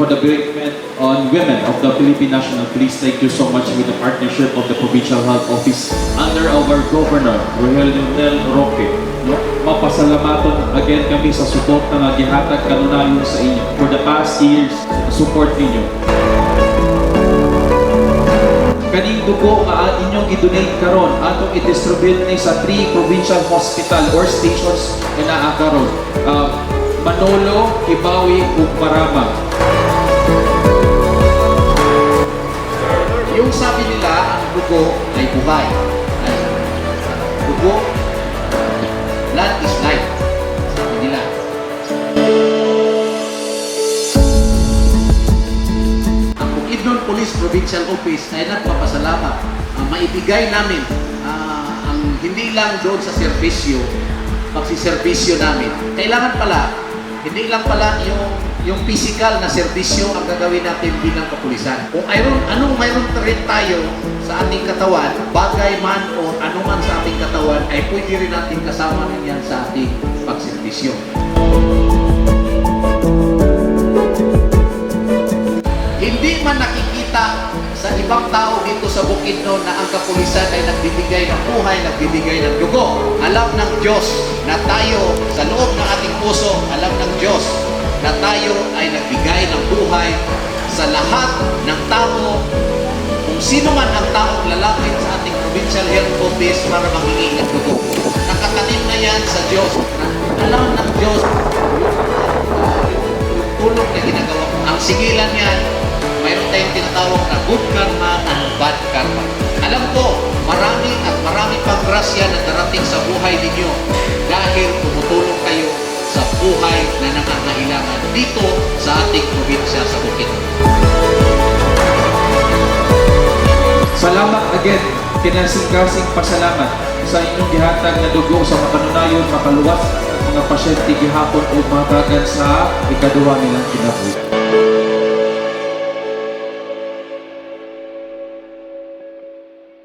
for the Development on Women of the Philippine National Police. Thank you so much with the partnership of the Provincial Health Office under our Governor, Rogelio Roque. No? Mapasalamaton again kami sa suporta nga gihatag kanunayon sa inyo for the past years, support ninyo. Kaning dugo nga inyong i-donate karon atong i-distribute ni sa 3 provincial hospital or stations na naa karon. Manolo, Kibawi, ug Marama. Yung sabi nila, ang dugo ay buhay. Ay, dugo, blood is life. Sabi nila. Ang Bukidnon Police Provincial Office ay nagpapasalamat. Maibigay namin ang hindi lang doon sa serbisyo, pagsiservisyo namin. Kailangan pala, hindi lang pala yung physical na serbisyo ang gagawin natin bilang kapulisan. Kung anong mayroon rin tayo sa ating katawan, bagay man o anuman sa ating katawan, ay pwede rin natin kasama rin yan sa ating pagserbisyo. Hindi man nakikita sa ibang tao dito sa Bukidnon na ang kapulisan ay nagbibigay ng buhay, nagbibigay ng dugo. Alam ng Diyos na tayo sa loob ng ating puso, alam ng Diyos na tayo ay nagbigay ng buhay sa lahat ng tao. Kung sino man ang taong lalapit sa ating Provincial Health Office para maghingi ng dugo. Nakatanim na yan sa Diyos. Alam ng Diyos yung tulong na ginagawa. Ang sigilan yan, mayroon tayong tinatawag na good karma at bad karma. Alam ko, marami at marami pang grasya na darating sa buhay ninyo dahil tumutulong kayo sa buhay na nangangailangan dito sa ating probinsya sa Bukidnon. Salamat again, kinasing-kasing pasalamat sa inyong gihatag na dugo sa makanunayon, makaluwas at mga pasyente gihapon o matagan sa ikaduha nilang kinabuhi.